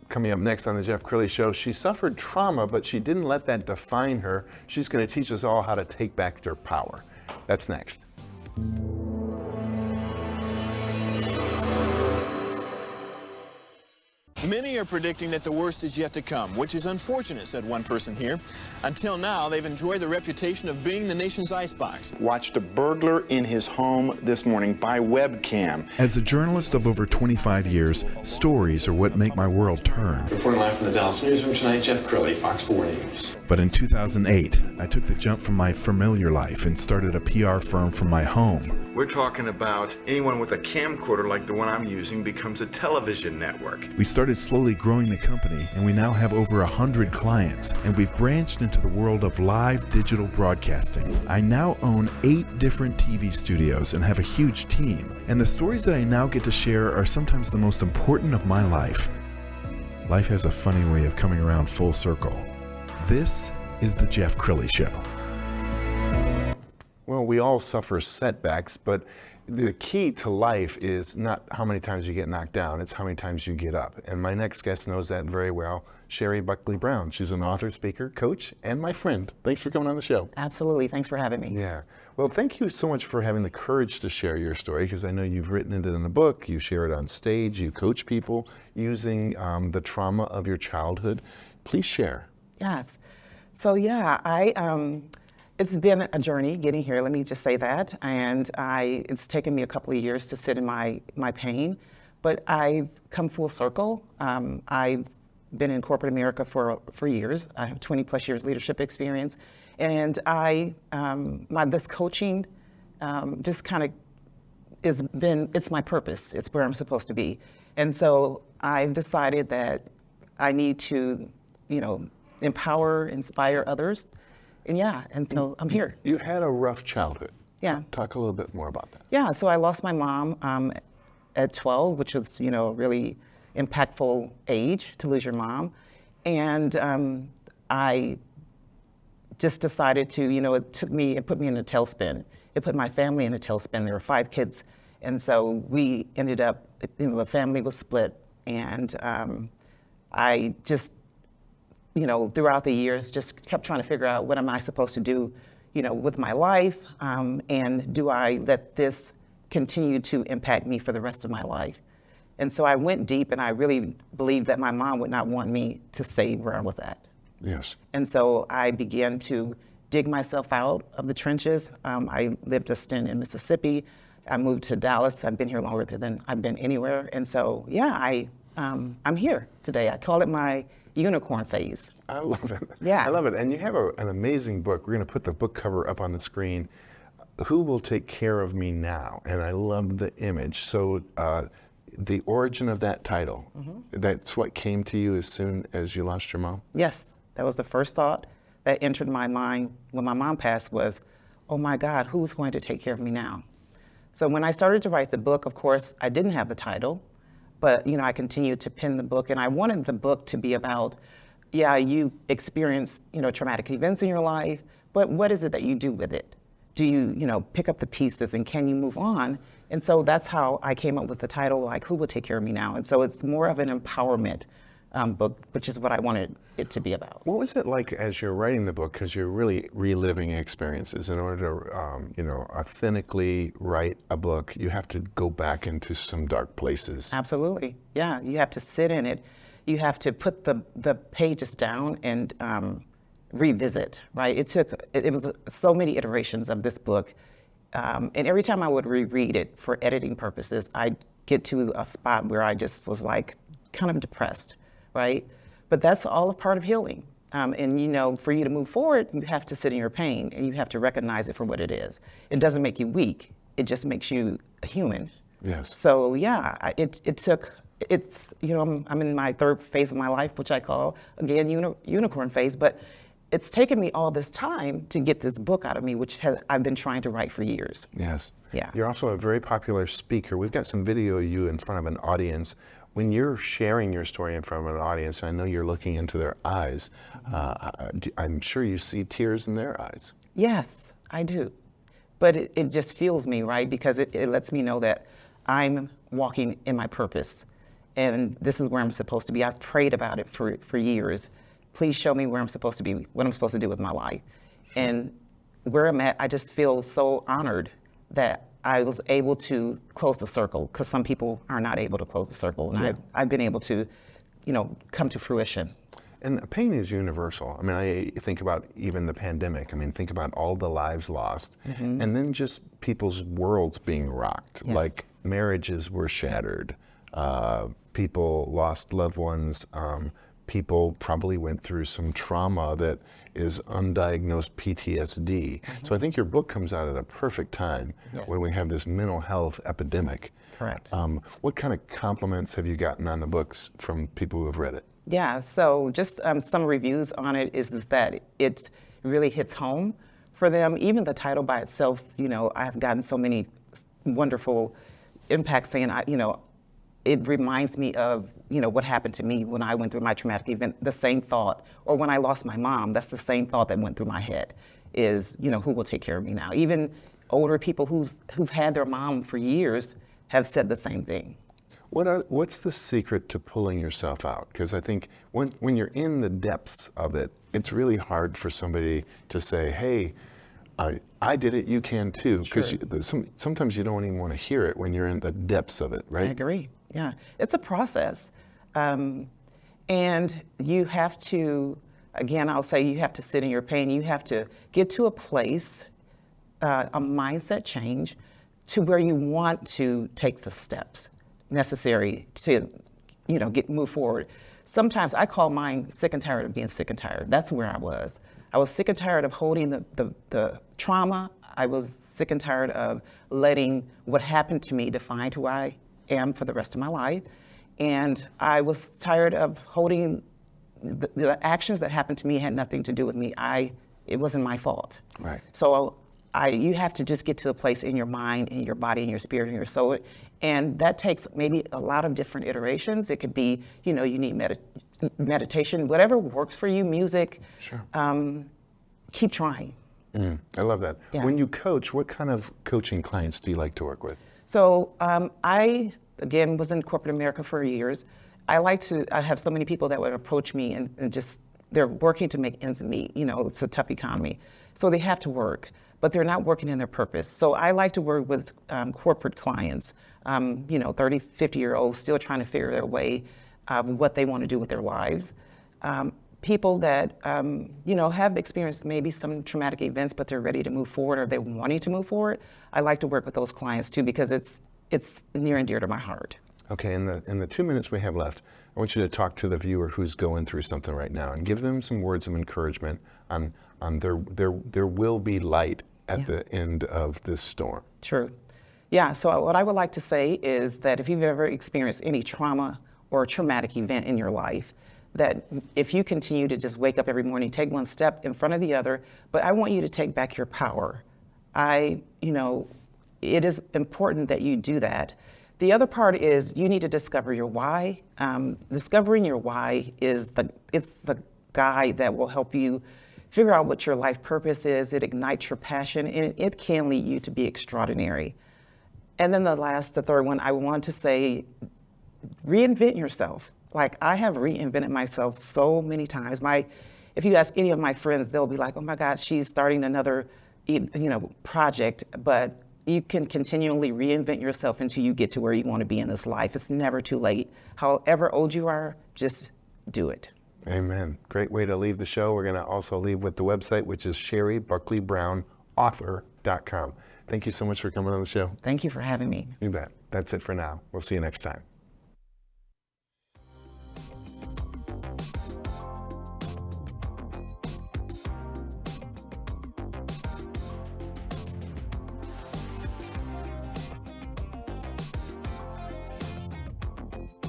Coming up next on the Jeff Crilley Show, she suffered trauma, but she didn't let that define her. She's going to teach us all how to take back their power. That's next. Many are predicting that the worst is yet to come, which is unfortunate, said one person here. Until now, they've enjoyed the reputation of being the nation's icebox. Watched a burglar in his home this morning by webcam. As a journalist of over 25 years, stories are what make my world turn. Reporting live from the Dallas newsroom tonight, Jeff Crilley, Fox 4 News. But in 2008, I took the jump from my familiar life and started a PR firm from my home. We're talking about anyone with a camcorder like the one I'm using becomes a television network. We started slowly growing the company, and we now have over 100 clients, and we've branched into the world of live digital broadcasting. I now own 8 different TV studios and have a huge team, and the stories that I now get to share are sometimes the most important of my life. Life has a funny way of coming around full circle. This is the Jeff Crilley Show. Well, we all suffer setbacks, but the key to life is not how many times you get knocked down, it's how many times you get up. And my next guest knows that very well, Sherry Buckley-Brown. She's an author, speaker, coach, and my friend. Thanks for coming on the show. Absolutely. Thanks for having me. Yeah. Well, thank you so much for having the courage to share your story, because I know you've written it in a book, you share it on stage, you coach people using the trauma of your childhood. Please share. Yes. So yeah, it's been a journey getting here, let me just say that. And it's taken me a couple of years to sit in my pain, but I've come full circle. I've been in corporate America for years. I have 20 plus years leadership experience. And this coaching just kind of it's my purpose. It's where I'm supposed to be. And so I've decided that I need to, empower, inspire others. And so I'm here. You had a rough childhood. Yeah. Talk a little bit more about that. Yeah, so I lost my mom at 12, which was, a really impactful age to lose your mom. And I just decided to, it put me in a tailspin. It put my family in a tailspin. There were 5 kids. And so we ended up, the family was split. And I just, throughout the years, just kept trying to figure out what am I supposed to do, with my life, and do I let this continue to impact me for the rest of my life? And so I went deep, and I really believed that my mom would not want me to stay where I was at. Yes. And so I began to dig myself out of the trenches. I lived a stint in Mississippi. I moved to Dallas. I've been here longer than I've been anywhere. And so, I'm here today. I call it my unicorn phase. I love it. Yeah. I love it. And you have an amazing book. We're going to put the book cover up on the screen. Who Will Take Care of Me Now? And I love the image. So the origin of that title, that's what came to you as soon as you lost your mom? Yes. That was the first thought that entered my mind when my mom passed was, oh my God, who's going to take care of me now? So when I started to write the book, of course, I didn't have the title. But, I continued to pen the book, and I wanted the book to be about, you experience, traumatic events in your life, but what is it that you do with it? Do you, pick up the pieces, and can you move on? And so that's how I came up with the title, like, Who Will Take Care of Me Now? And so it's more of an empowerment book, which is what I wanted it to be about. What was it like as you're writing the book, because you're really reliving experiences? In order to, authentically write a book, you have to go back into some dark places. Absolutely. Yeah, you have to sit in it. You have to put the pages down and revisit, right? It was so many iterations of this book. And every time I would reread it for editing purposes, I'd get to a spot where I just was like kind of depressed, right? But that's all a part of healing. And for you to move forward, you have to sit in your pain and you have to recognize it for what it is. It doesn't make you weak. It just makes you a human. Yes. So I'm in my 3rd phase of my life, which I call, again, unicorn phase, but it's taken me all this time to get this book out of me, which I've been trying to write for years. Yes. Yeah. You're also a very popular speaker. We've got some video of you in front of an audience. When you're sharing your story in front of an audience, I know you're looking into their eyes. I'm sure you see tears in their eyes. Yes, I do. But it just fuels me, right? Because it lets me know that I'm walking in my purpose. and this is where I'm supposed to be. I've prayed about it for years. Please show me where I'm supposed to be, what I'm supposed to do with my life. And where I'm at, I just feel so honored that I was able to close the circle, because some people are not able to close the circle, and I've been able to, come to fruition. And pain is universal. I mean, I think about even the pandemic. I mean, think about all the lives lost, and then just people's worlds being rocked. Yes. Like marriages were shattered, people lost loved ones, people probably went through some trauma that is undiagnosed PTSD. So I think your book comes out at a perfect time when we have this mental health epidemic. Correct. What kind of compliments have you gotten on the books from people who have read it? Yeah, so just some reviews on it is that it really hits home for them. Even the title by itself, I've gotten so many wonderful impacts saying, it reminds me of, what happened to me when I went through my traumatic event, the same thought, or when I lost my mom, that's the same thought that went through my head is, who will take care of me now? Even older people who've had their mom for years have said the same thing. What's the secret to pulling yourself out? Because I think when you're in the depths of it, it's really hard for somebody to say, hey, I did it, you can too. Because sometimes you don't even want to hear it when you're in the depths of it, right? I agree, yeah. It's a process. And you have to, again, I'll say you have to sit in your pain. You have to get to a place, a mindset change, to where you want to take the steps necessary to, move forward. Sometimes I call mine sick and tired of being sick and tired. That's where I was. I was sick and tired of holding the trauma. I was sick and tired of letting what happened to me define who I am for the rest of my life. And I was tired of holding the actions that happened to me had nothing to do with me. It wasn't my fault. Right. So you have to just get to a place in your mind, in your body, in your spirit, in your soul. And that takes maybe a lot of different iterations. It could be, you need meditation, whatever works for you, music. Sure. Keep trying. I love that. Yeah. When you coach, what kind of coaching clients do you like to work with? So I, again, was in corporate America for years. I have so many people that would approach me and just, they're working to make ends meet. It's a tough economy. So they have to work, but they're not working in their purpose. So I like to work with corporate clients, 30, 50-year-olds still trying to figure their way, what they want to do with their lives. People that, have experienced maybe some traumatic events, but they're ready to move forward or they're wanting to move forward. I like to work with those clients too, because it's near and dear to my heart. Okay, in the 2 minutes we have left, I want you to talk to the viewer who's going through something right now and give them some words of encouragement on there will be light at the end of this storm. True. Yeah, so what I would like to say is that if you've ever experienced any trauma or traumatic event in your life, that if you continue to just wake up every morning, take one step in front of the other, but I want you to take back your power. It is important that you do that. The other part is you need to discover your why. Discovering your why it's the guide that will help you figure out what your life purpose is. It ignites your passion, and it can lead you to be extraordinary. And then the third one, I want to say, reinvent yourself. Like, I have reinvented myself so many times. If you ask any of my friends, they'll be like, oh my God, she's starting another project, but you can continually reinvent yourself until you get to where you want to be in this life. It's never too late. However old you are, just do it. Amen. Great way to leave the show. We're going to also leave with the website, which is SherryBuckley-Brown author.com. Thank you so much for coming on the show. Thank you for having me. You bet. That's it for now. We'll see you next time.